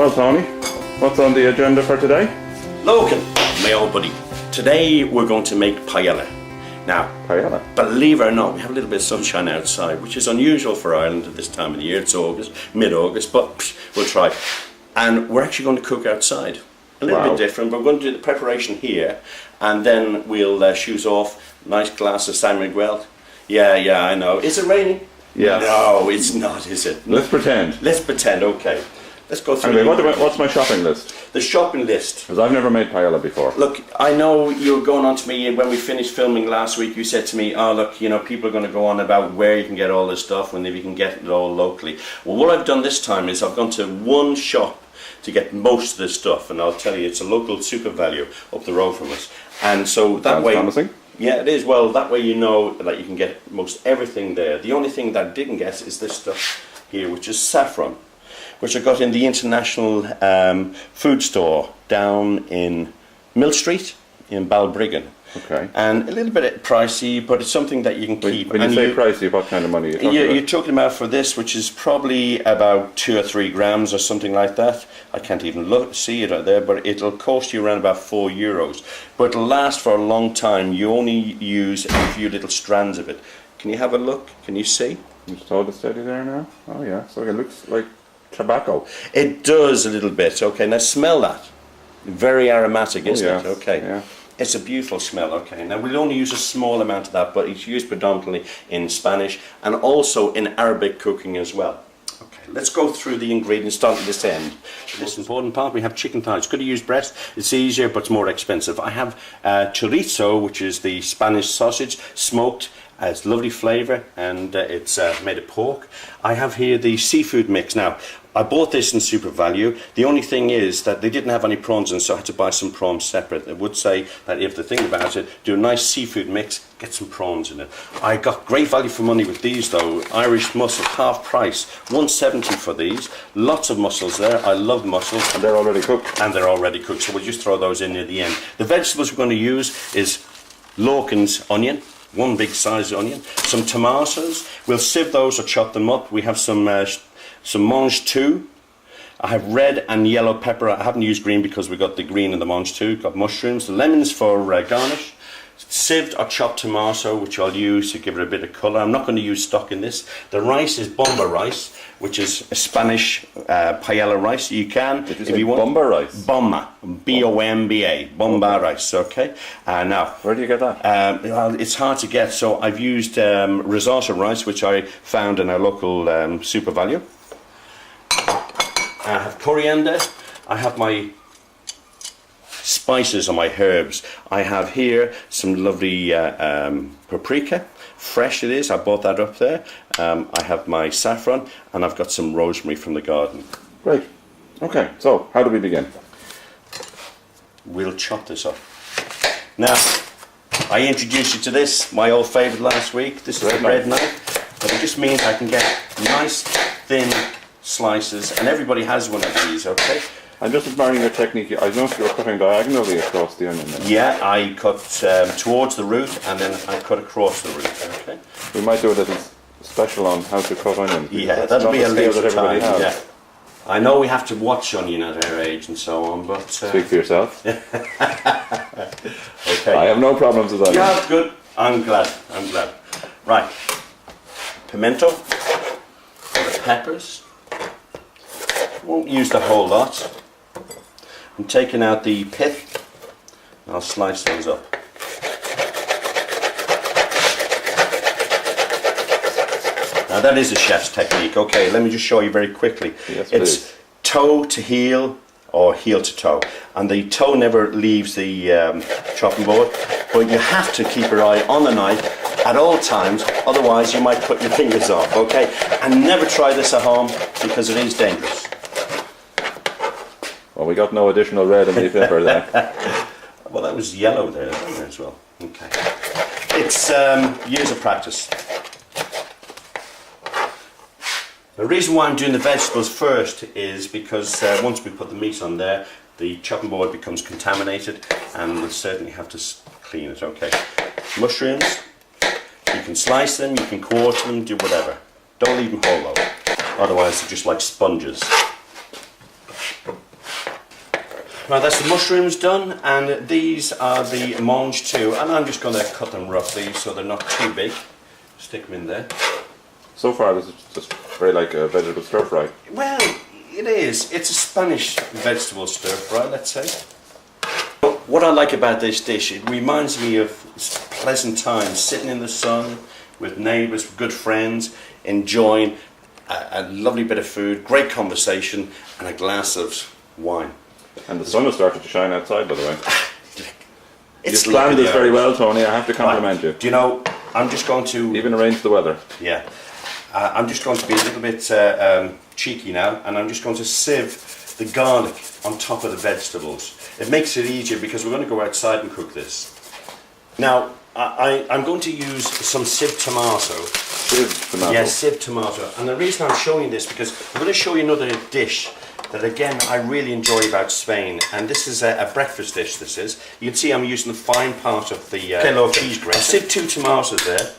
Well, Tony, what's on the agenda for today? Logan, my old buddy. Today we're going to make paella. Now, Paella. believe it or not, we have a little bit of sunshine outside, which is unusual for Ireland at this time of the year. It's August, mid-August, but we'll try. And we're actually going to cook outside. A little bit different, but we're going to do the preparation here, and then we'll shoes off. Nice glass of San Miguel. Yeah, I know. Is it raining? Yeah. No, it's not, is it? Let's pretend. Let's pretend, okay. Let's go through. Anyway, what's my shopping list? The shopping list. Because I've never made paella before. Look, I know you were going on to me when we finished filming last week. You said to me, "Oh, look, you know, people are going to go on about where you can get all this stuff and if you can get it all locally." Well, what I've done this time is I've gone to one shop to get most of this stuff, and I'll tell you, it's a local super value up the road from us, and so that Sounds way. promising. Yeah, it is. Well, that way you know that you can get most everything there. The only thing that I didn't get is this stuff here, which is saffron, which I got in the International Food Store down in Mill Street in Balbriggan. Okay. And a little bit pricey, but it's something that you can keep. When you say pricey, what kind of money are you talking about? You're talking about for this, which is probably about 2 or 3 grams or something like that. I can't even see it out there, but it'll cost you around about €4. But it'll last for a long time. You only use a few little strands of it. Can you have a look? Can you see? Just hold it steady there now. Oh yeah, so it looks like tobacco. It does a little bit. Okay, now smell that. Very aromatic, isn't it? Okay. Yeah. It's a beautiful smell. Okay, now we'll only use a small amount of that, but it's used predominantly in Spanish and also in Arabic cooking as well. Okay, let's go through the ingredients, start at this end. This important part, we have chicken thighs. Could have used breast, it's easier, but it's more expensive. I have chorizo, which is the Spanish sausage, smoked. It's lovely flavour, and it's made of pork. I have here the seafood mix. Now, I bought this in Super Value. The only thing is that they didn't have any prawns in, so I had to buy some prawns separate. I would say that if the thing about it, do a nice seafood mix, get some prawns in it. I got great value for money with these though. Irish mussels, half price, $1.70 for these. Lots of mussels there. I love mussels. And they're already cooked. And they're already cooked, so we'll just throw those in near the end. The vegetables we're going to use is Lorcan's onion. 1 big size onion, some tomatoes. We'll sieve those or chop them up. We have some mange tout. I have red and yellow pepper. I haven't used green because we got the green in the mange tout. Got mushrooms, the lemons for garnish. Sieved or chopped tomato, which I'll use to give it a bit of colour. I'm not going to use stock in this. The rice is bomba rice, which is a Spanish paella rice. You can, if you want. Bomba rice? Bomba, B-O-M-B-A, bomba rice, okay? Now, where do you get that? Well, it's hard to get, so I've used risotto rice, which I found in our local Super Value. I have coriander. I have my spices or my herbs. I have here some lovely paprika, fresh it is, I bought that up there. I have my saffron, and I've got some rosemary from the garden. Great. Okay, so how do we begin? We'll chop this up. Now, I introduced you to this, my old favourite last week. This is a bread knife, but it just means I can get nice thin slices, and everybody has one of these, okay? I'm just admiring your technique. I noticed you were cutting diagonally across the onion there. Yeah, I cut towards the root and then I cut across the root, okay? We might do a little special on how to cut onions. Yeah, that'll be a later time, has. yeah. I know we have to watch onion at our age and so on, but... Speak for yourself. Okay. I have no problems with that. Yeah, good. I'm glad. Right. Pimento. The peppers. Won't use the whole lot. I'm taking out the pith, and I'll slice those up. Now that is a chef's technique. Okay, let me just show you very quickly. Yes, it's toe to heel or heel to toe, and the toe never leaves the chopping board, but you have to keep your eye on the knife at all times, otherwise you might cut your fingers off, okay? And never try this at home because it is dangerous. Well, we got no additional red in the pepper there. Well, that was yellow there as well. Okay. It's years of practice. The reason why I'm doing the vegetables first is because once we put the meat on there, the chopping board becomes contaminated and we'll certainly have to clean it, okay. Mushrooms, you can slice them, you can quarter them, do whatever. Don't leave them whole though, otherwise they're just like sponges. Right, that's the mushrooms done, and these are the mange too, and I'm just going to cut them roughly so they're not too big. Stick them in there. So far, this is just very like a vegetable stir fry. Well, it is. It's a Spanish vegetable stir fry, let's say. What I like about this dish, it reminds me of pleasant times, sitting in the sun with neighbours, good friends, enjoying a lovely bit of food, great conversation, and a glass of wine. And the sun has started to shine outside, by the way. It's You've planned this lovely. very well, Tony. I have to compliment you. Do you know, I'm just going to... Even arranged the weather. Yeah. I'm just going to be a little bit cheeky now, and I'm just going to sieve the garlic on top of the vegetables. It makes it easier because we're going to go outside and cook this. Now, I'm going to use some sieved tomato. Sieved tomato? Yes, sieved tomato. And the reason I'm showing this, because I'm going to show you another dish that, again, I really enjoy about Spain. And this is a breakfast dish, this is. You can see I'm using the fine part of the cheese grater. I sieved 2 tomatoes there.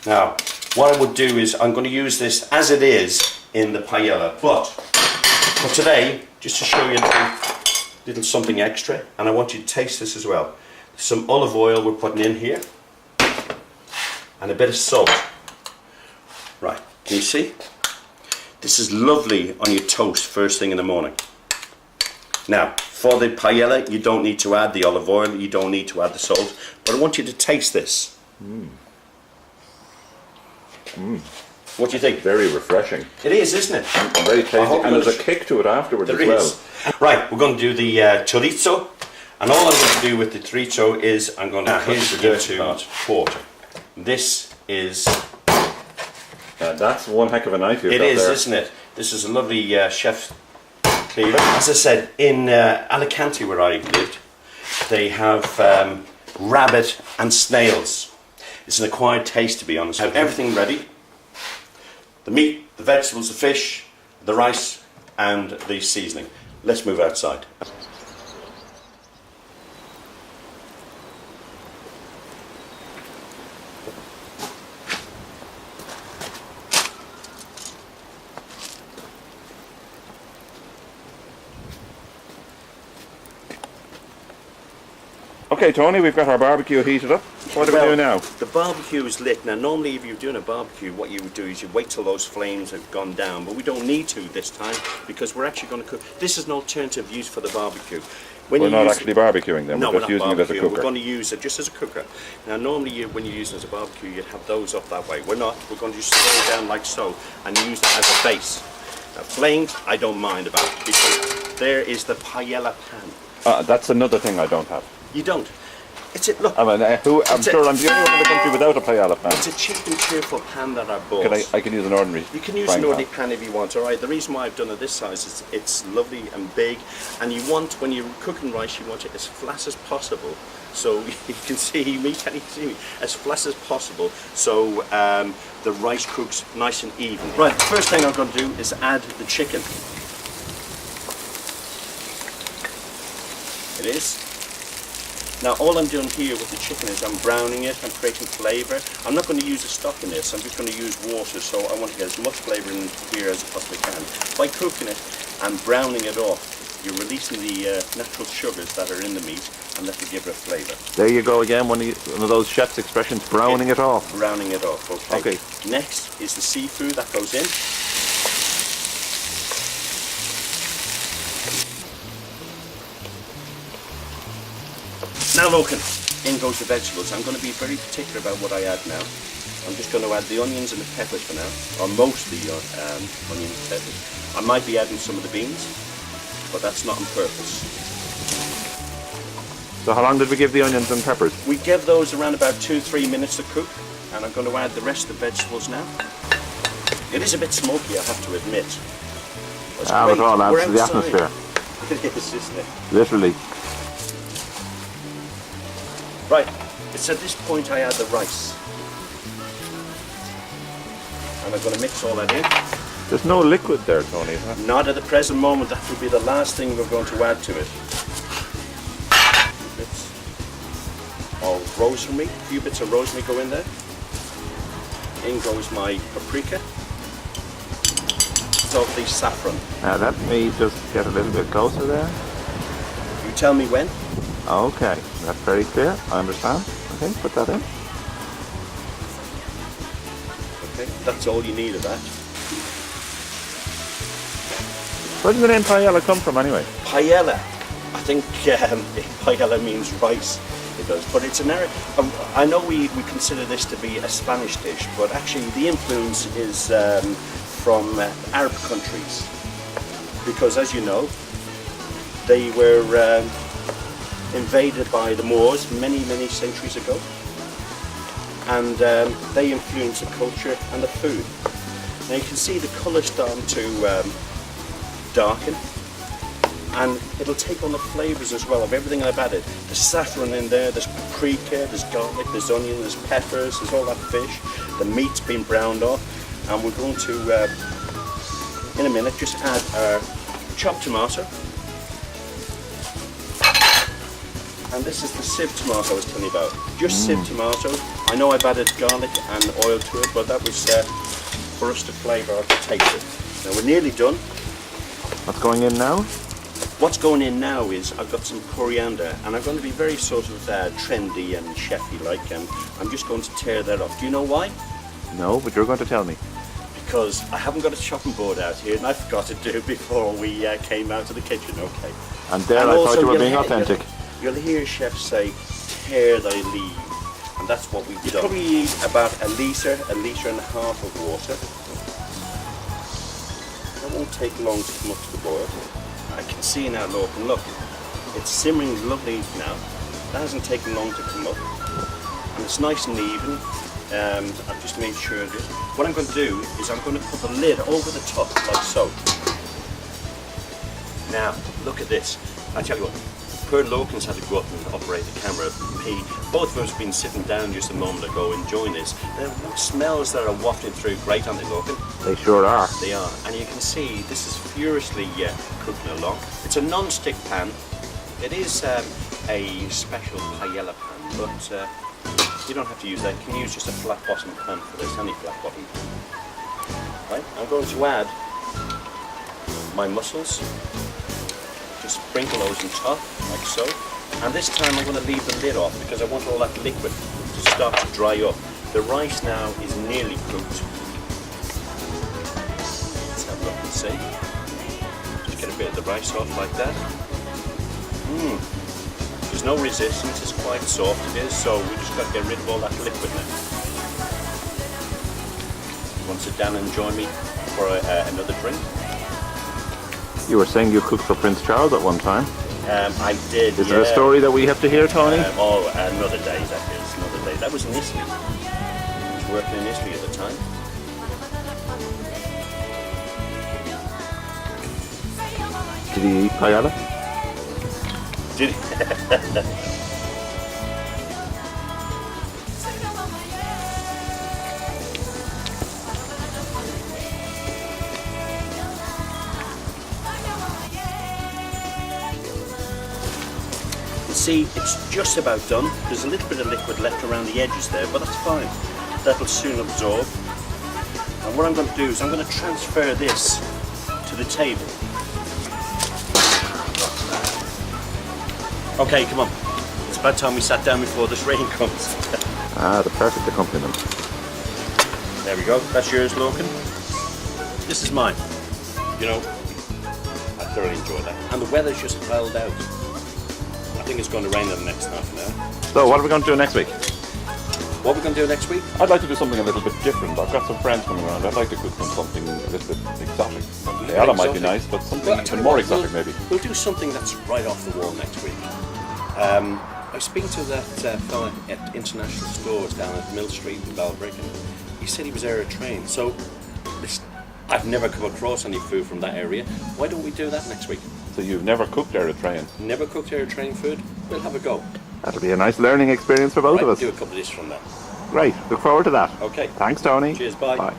Now, what I would do is I'm going to use this as it is in the paella. But for today, just to show you a little something extra, and I want you to taste this as well. Some olive oil we're putting in here, and a bit of salt. Right, can you see? This is lovely on your toast first thing in the morning. Now, for the paella, you don't need to add the olive oil, you don't need to add the salt, but I want you to taste this. What do you think? Very refreshing. It is, isn't it? And very tasty. And there's a kick to it afterwards as well. Right, we're going to do the chorizo. And all I'm going to do with the chorizo is I'm going to put it into porter. This is... that's one heck of a knife you've got It is, there. isn't it? This is a lovely chef's cleaver. As I said, in Alicante where I lived, they have rabbit and snails. It's an acquired taste, to be honest. I have everything ready. The meat, the vegetables, the fish, the rice, and the seasoning. Let's move outside. Okay, Tony, we've got our barbecue heated up. What do we do now? The barbecue is lit. Now, normally if you're doing a barbecue, what you would do is you wait till those flames have gone down, but we don't need to this time because we're actually going to cook. This is an alternative use for the barbecue. We're not actually barbecuing them, No, we're just using it as a cooker. We're going to use it just as a cooker. Now, normally when you're using it as a barbecue, you'd have those up that way. We're not. We're going to just slow it down like so and use it as a base. Now, flames, I don't mind about because there is the paella pan. That's another thing I don't have. You don't. It's it. Look. I'm sure I'm the only one in the country without a paella pan. It's a cheap and cheerful pan that I bought. I can use an ordinary. You can use an ordinary pan if you want. All right. The reason why I've done it this size is it's lovely and big, and you want when you're cooking rice, you want it as flat as possible. So you can see me, can you see me? As flat as possible. So the rice cooks nice and even. Right. The first thing I'm going to do is add the chicken. It is. Now all I'm doing here with the chicken is I'm browning it, I'm creating flavour. I'm not going to use a stock in this, I'm just going to use water, so I want to get as much flavour in here as I possibly can. By cooking it and browning it off, you're releasing the natural sugars that are in the meat and that will give it a flavour. There you go again, one of those chef's expressions, browning it off. Browning it off, okay. Okay. Next is the seafood that goes in. Now look, in goes the vegetables. I'm going to be very particular about what I add now. I'm just going to add the onions and the peppers for now, or mostly onions and peppers. I might be adding some of the beans, but that's not on purpose. So how long did we give the onions and peppers? We give those around about 2-3 minutes to cook, and I'm going to add the rest of the vegetables now. It is a bit smoky, I have to admit. It all adds to the atmosphere. It is, isn't it? Literally. Right, it's at this point I add the rice. And I'm going to mix all that in. There's no liquid there, Tony, is there? Not at the present moment, that will be the last thing we're going to add to it. Bits of rosemary, a few bits of rosemary go in there. In goes my paprika. Of the saffron. Now let me just get a little bit closer there. A few tell me when. Okay, that's very clear. I understand. Okay, put that in. Okay, that's all you need of that. Where did the name Paella come from anyway? Paella. I think paella means rice. It does, but it's an Arab. I know we consider this to be a Spanish dish, but actually the influence is from Arab countries, because as you know, they were invaded by the Moors many centuries ago, and they influenced the culture and the food. Now you can see the colour starting to darken, and it'll take on the flavours as well of everything I've added. There's saffron in there, there's paprika, there's garlic, there's onion, there's peppers, there's all that fish. The meat's been browned off, and we're going to, in a minute, just add our chopped tomato. And this is the sieved tomato I was telling you about. Just sieved tomato. I know I've added garlic and oil to it, but that was for us to flavour or to taste it. Now we're nearly done. What's going in now? What's going in now is I've got some coriander, and I'm going to be very sort of trendy and chefy like, and I'm just going to tear that off. Do you know why? No, but you're going to tell me. Because I haven't got a chopping board out here, and I forgot to do it before we came out of the kitchen, okay? And there I thought you were being authentic. You'll hear chefs say, tear thy leaf, and that's what we've done. You probably need about a litre and a half of water. That won't take long to come up to the boil. I can see now, look, it's simmering lovely now. That hasn't taken long to come up, and it's nice and even. I've just made sure that what I'm going to do is I'm going to put the lid over the top like so. Now look at this. I tell you what, poor Logan's had to go up and operate the camera. Both of us have been sitting down just a moment ago enjoying this. The smells that are wafting through great, aren't they, Logan? They sure are. They are, and you can see this is furiously cooking along. It's a non-stick pan. It is a special paella pan, but you don't have to use that. You can use just a flat bottom pan for this, any flat bottom. Right, I'm going to add my mussels. Just sprinkle those on top, like so. And this time I'm going to leave the lid off because I want all that liquid to start to dry up. The rice now is nearly cooked. Let's have a look and see. Just get a bit of the rice off like that. There's no resistance, it's quite soft it is, so we just got to get rid of all that liquid now. You want to sit down and join me for another drink? You were saying you cooked for Prince Charles at one time. I did. Is there a story that we have to hear, Tony? Another day, that is, another day. That was in Italy. I was working in Italy at the time. Did he eat paella? Did he? See, it's just about done. There's a little bit of liquid left around the edges there, but that's fine. That'll soon absorb. And what I'm going to do is I'm going to transfer this to the table. Okay, come on. It's about time we sat down before this rain comes. The perfect accompaniment. There we go. That's yours, Logan. This is mine. You know, I thoroughly enjoy that. And the weather's just held out. I think it's going to rain in the next half an hour. So what are we going to do next week? What are we going to do next week? I'd like to do something a little bit different. I've got some friends coming around. I'd like to cook them something a little bit exotic. Paella might be nice, but something even more exotic maybe. We'll do something that's right off the wall next week. I was speaking to that fella at International Stores down at Mill Street in Balbrick, and he said he was Eritrean. So I've never come across any food from that area. Why don't we do that next week? So you've never cooked Eritrean? Never cooked Eritrean food? We'll have a go. That'll be a nice learning experience for both of us. Do a couple of dishes from that. Great. Look forward to that. Okay. Thanks, Tony. Cheers. Bye. Bye.